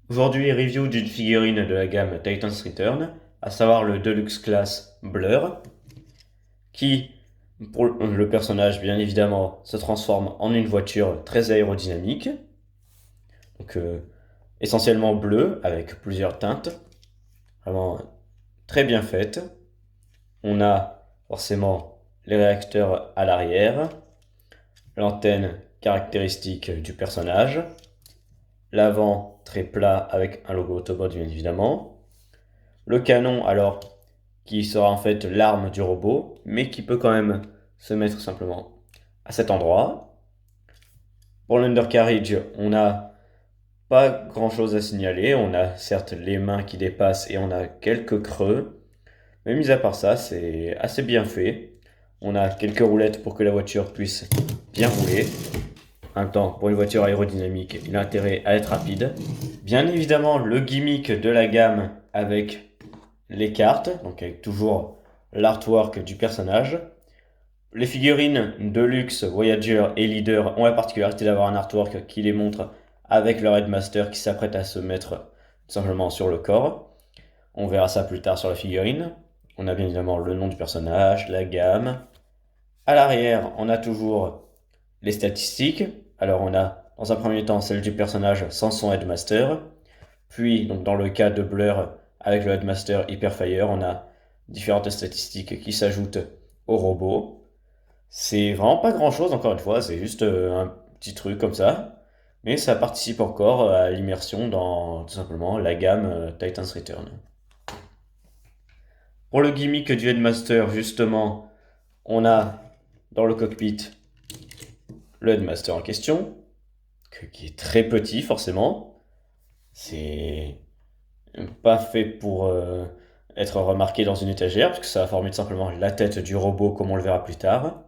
Aujourd'hui, review d'une figurine de la gamme Titan's Return, à savoir le Deluxe Class Blur, qui, pour le personnage bien évidemment, se transforme en une voiture très aérodynamique, donc essentiellement bleue avec plusieurs teintes, vraiment très bien faite. On a forcément les réacteurs à l'arrière, l'antenne caractéristique du personnage, l'avant très plat avec un logo Autobot bien évidemment, le canon alors qui sera en fait l'arme du robot, mais qui peut quand même se mettre simplement à cet endroit. Pour l'undercarriage, on n'a pas grand chose à signaler, on a certes les mains qui dépassent et on a quelques creux, mais mis à part ça, c'est assez bien fait. On a quelques roulettes pour que la voiture puisse bien rouler. En même temps, pour une voiture aérodynamique, il a intérêt à être rapide. Bien évidemment, le gimmick de la gamme avec les cartes, donc avec toujours l'artwork du personnage. Les figurines Deluxe, Voyager et Leader ont la particularité d'avoir un artwork qui les montre avec leur Headmaster qui s'apprête à se mettre tout simplement sur le corps. On verra ça plus tard sur la figurine. On a bien évidemment le nom du personnage, la gamme. À l'arrière, on a toujours les statistiques. Alors on a dans un premier temps celle du personnage sans son Headmaster. Puis, donc dans le cas de Blur avec le Headmaster Hyperfire, on a différentes statistiques qui s'ajoutent au robot. C'est vraiment pas grand chose, encore une fois, c'est juste un petit truc comme ça. Mais ça participe encore à l'immersion dans tout simplement la gamme Titan's Return. Pour le gimmick du Headmaster, justement, on a dans le cockpit le Headmaster en question, qui est très petit forcément. C'est pas fait pour être remarqué dans une étagère, parce que ça va former tout simplement la tête du robot comme on le verra plus tard.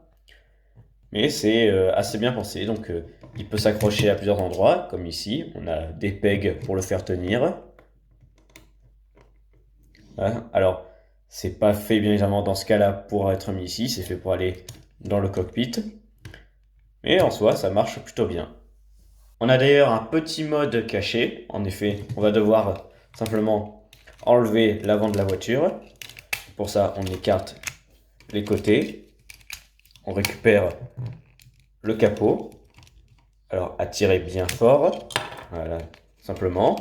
Mais c'est assez bien pensé, donc il peut s'accrocher à plusieurs endroits, comme ici. On a des pegs pour le faire tenir. Voilà. Alors, c'est pas fait bien évidemment dans ce cas-là pour être mis ici, c'est fait pour aller dans le cockpit. Mais en soi, ça marche plutôt bien. On a d'ailleurs un petit mode caché. En effet, on va devoir simplement enlever l'avant de la voiture. Pour ça, on écarte les côtés. On récupère le capot. Alors, à tirer bien fort. Voilà, simplement.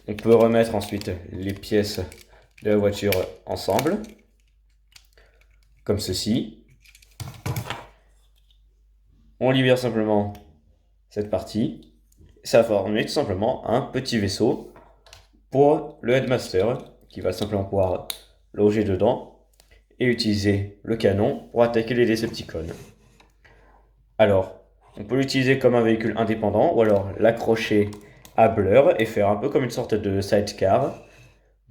On peut remettre ensuite les pièces de la voiture ensemble. Comme ceci. On libère simplement cette partie. Ça va former tout simplement un petit vaisseau pour le Headmaster qui va simplement pouvoir loger dedans et utiliser le canon pour attaquer les Decepticons. Alors, on peut l'utiliser comme un véhicule indépendant ou alors l'accrocher à Blur et faire un peu comme une sorte de sidecar.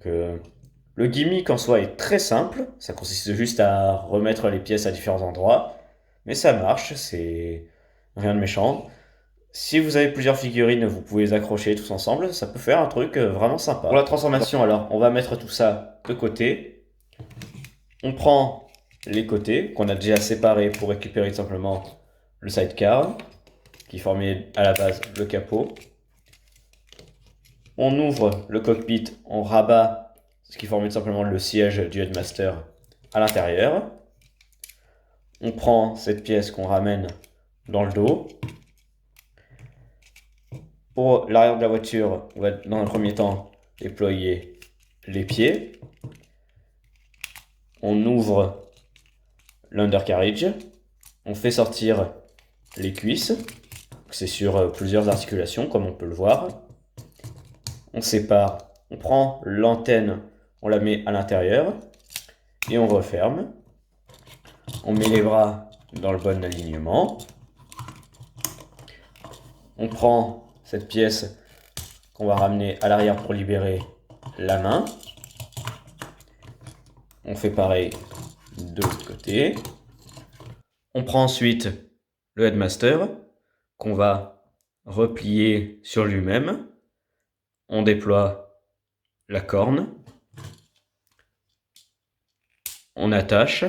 Le gimmick en soi est très simple, ça consiste juste à remettre les pièces à différents endroits, mais ça marche, c'est rien de méchant. Si vous avez plusieurs figurines, vous pouvez les accrocher tous ensemble, ça peut faire un truc vraiment sympa. Pour la transformation, alors, on va mettre tout ça de côté. On prend les côtés, qu'on a déjà séparés pour récupérer tout simplement le sidecar, qui formait à la base le capot. On ouvre le cockpit, on rabat ce qui formait tout simplement le siège du Headmaster à l'intérieur. On prend cette pièce qu'on ramène dans le dos. Pour l'arrière de la voiture, on va dans un premier temps déployer les pieds. On ouvre l'undercarriage. On fait sortir les cuisses. C'est sur plusieurs articulations comme on peut le voir. On sépare. On prend l'antenne, on la met à l'intérieur et on referme. On met les bras dans le bon alignement. On prend cette pièce qu'on va ramener à l'arrière pour libérer la main. On fait pareil de l'autre côté. On prend ensuite le Headmaster qu'on va replier sur lui-même. On déploie la corne. On attache.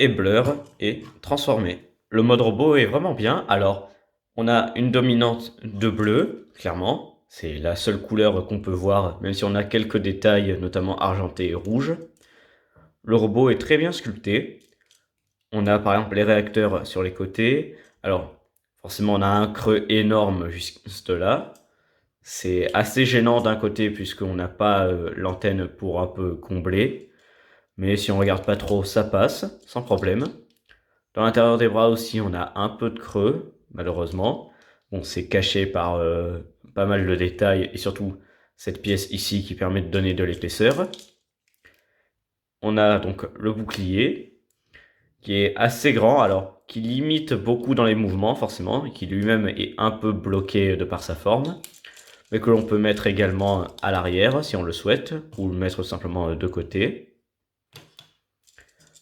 et Blur est transformé. Le mode robot est vraiment bien. Alors, on a une dominante de bleu, clairement. C'est la seule couleur qu'on peut voir, même si on a quelques détails, notamment argenté et rouge. Le robot est très bien sculpté. On a par exemple les réacteurs sur les côtés. Alors, forcément, on a un creux énorme juste là. C'est assez gênant d'un côté puisqu'on n'a pas l'antenne pour un peu combler. Mais si on regarde pas trop, ça passe, sans problème. Dans l'intérieur des bras aussi, on a un peu de creux, malheureusement. Bon, c'est caché par pas mal de détails et surtout cette pièce ici qui permet de donner de l'épaisseur. On a donc le bouclier qui est assez grand, alors qui limite beaucoup dans les mouvements forcément, et qui lui-même est un peu bloqué de par sa forme, mais que l'on peut mettre également à l'arrière si on le souhaite, ou le mettre simplement de côté.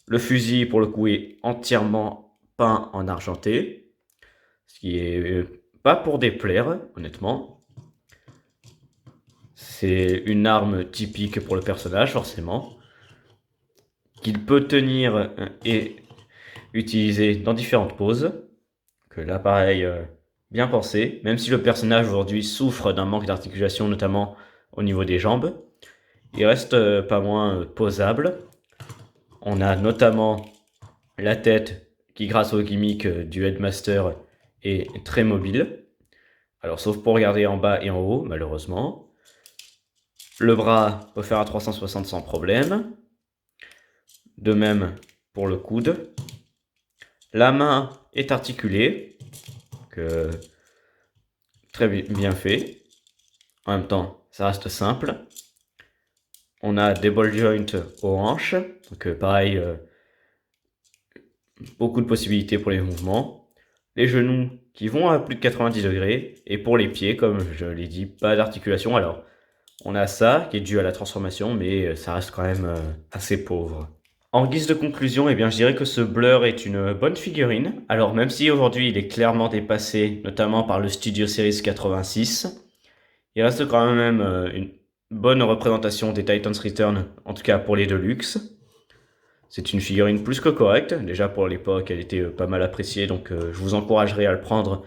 Le fusil pour le coup est entièrement peint en argenté, ce qui est pas pour déplaire honnêtement. C'est une arme typique pour le personnage forcément, qu'il peut tenir et utiliser dans différentes poses, que là pareil bien pensé, même si le personnage aujourd'hui souffre d'un manque d'articulation notamment au niveau des jambes, il reste pas moins posable. On a notamment la tête qui grâce au gimmick du Headmaster est très mobile, alors sauf pour regarder en bas et en haut malheureusement. Le bras peut faire à 360 sans problème, de même pour le coude. La main est articulée, très bien fait. En même temps, ça reste simple. On a des ball joints aux hanches, donc pareil, beaucoup de possibilités pour les mouvements. Les genoux qui vont à plus de 90 degrés, et pour les pieds, comme je l'ai dit, pas d'articulation. Alors, on a ça qui est dû à la transformation, mais ça reste quand même assez pauvre. En guise de conclusion, eh bien, je dirais que ce Blur est une bonne figurine. Alors même si aujourd'hui il est clairement dépassé, notamment par le Studio Series 86, il reste quand même une bonne représentation des Titans Return, en tout cas pour les Deluxe. C'est une figurine plus que correcte, déjà pour l'époque elle était pas mal appréciée, donc je vous encouragerai à le prendre,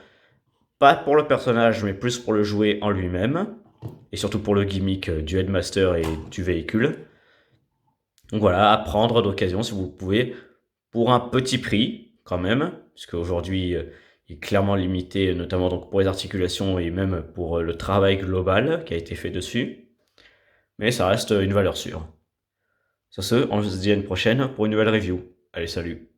pas pour le personnage, mais plus pour le jouet en lui-même, et surtout pour le gimmick du Headmaster et du véhicule. Donc voilà, à prendre d'occasion si vous pouvez, pour un petit prix quand même, puisque aujourd'hui il est clairement limité, notamment donc pour les articulations et même pour le travail global qui a été fait dessus. Mais ça reste une valeur sûre. Sur ce, on se dit à une prochaine pour une nouvelle review. Allez, salut!